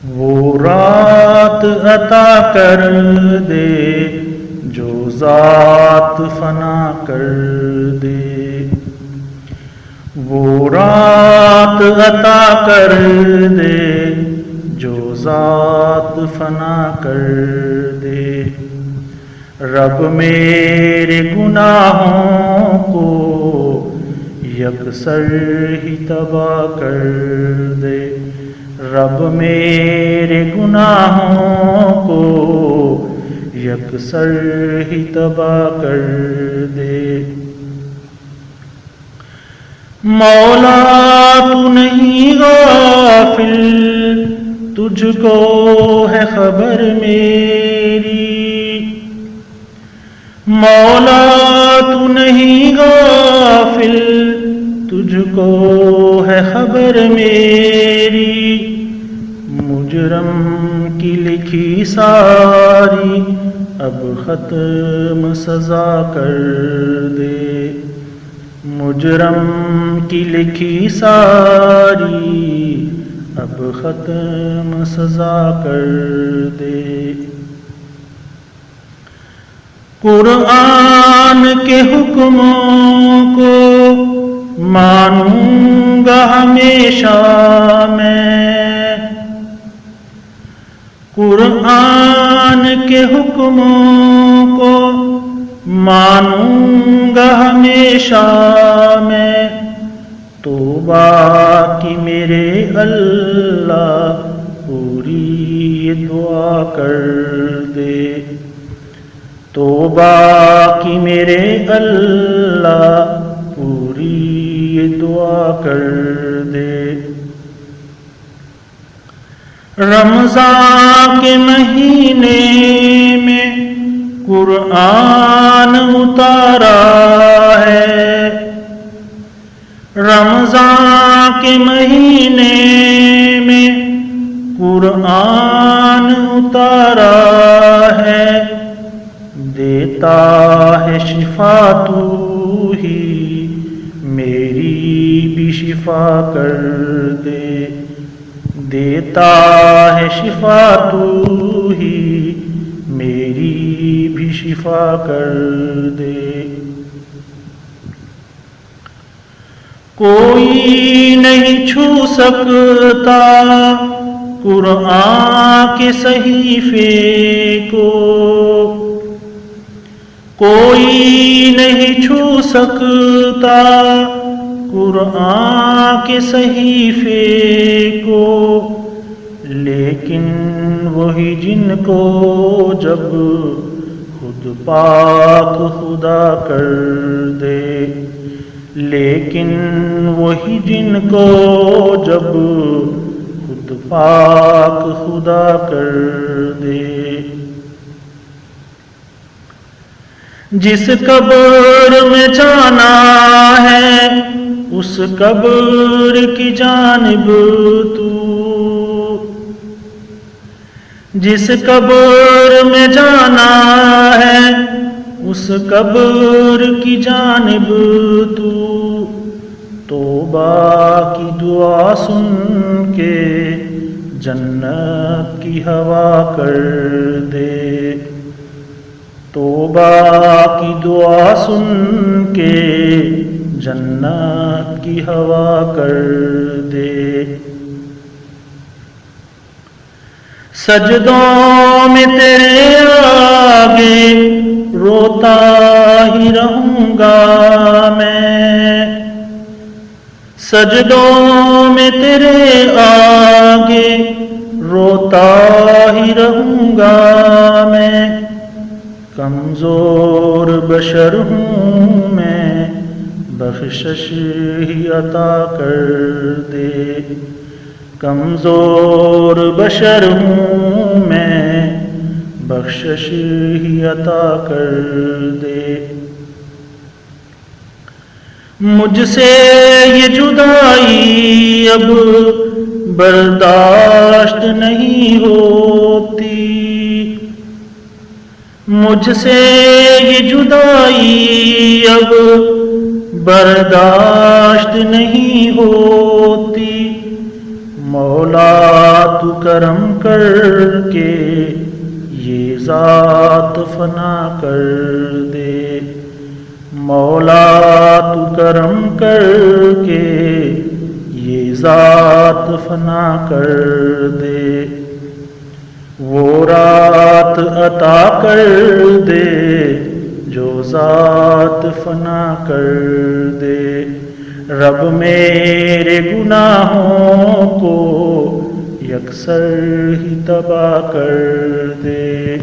وہ رات عطا کر دے جو ذات فنا کر دے، وہ رات عطا کر دے جو ذات فنا کر دے۔ رب میرے گناہوں کو یکسر ہی تباہ کر دے، رب میرے گناہوں کو یکسر ہی تباہ کر دے۔ مولا تو نہیں غافل، تجھ کو ہے خبر میری، مولا تو نہیں غافل، تجھ کو ہے خبر میری۔ مجرم کی لکھی ساری اب ختم سزا کر دے، مجرم کی لکھی ساری اب ختم سزا کر دے۔ قرآن کے حکموں کو مانوں گا ہمیشہ میں، قرآن کے حکموں کو مانوں گا ہمیشہ میں۔ توبہ کی میرے اللہ پوری دعا کر دے، توبہ کی میرے اللہ پوری دعا کر دے۔ رمضان کے مہینے میں قرآن اتارا ہے، رمضان کے مہینے میں قرآن اتارا ہے۔ دیتا ہے شفا تو ہی، میری بھی شفا کر دے، دیتا ہے شفا تو ہی، میری بھی شفا کر دے۔ کوئی نہیں چھو سکتا قرآن کے صحیفے کو، کوئی نہیں چھو سکتا قرآن کے صحیفے کو، لیکن وہی جن کو جب خود پاک خدا کر دے، لیکن وہی جن کو جب خود پاک خدا کر دے۔ جس قبر میں جانا ہے اس قبر کی جانب تو، جس قبر میں جانا ہے اس قبر کی جانب تو، توبہ کی دعا سن کے جنت کی ہوا کر دے، توبہ کی دعا سن کے جنت کی ہوا کر دے۔ سجدوں میں تیرے آگے روتا ہی رہوں گا میں، سجدوں میں تیرے آگے روتا ہی رہوں گا میں۔ کمزور بشر ہوں میں، بخشش ہی عطا کر دے، کمزور بشر ہوں میں، بخشش ہی عطا کر دے۔ مجھ سے یہ جدائی اب برداشت نہیں ہوتی، مجھ سے یہ جدائی اب برداشت نہیں ہوتی، مولا تو کرم کر کے یہ ذات فنا کر دے، مولا تو کرم کر کے یہ ذات فنا کر دے، وہ رات عطا کر دے جو ذات فنا کر دے، رب میرے گناہوں کو یکسر ہی تباہ کر دے۔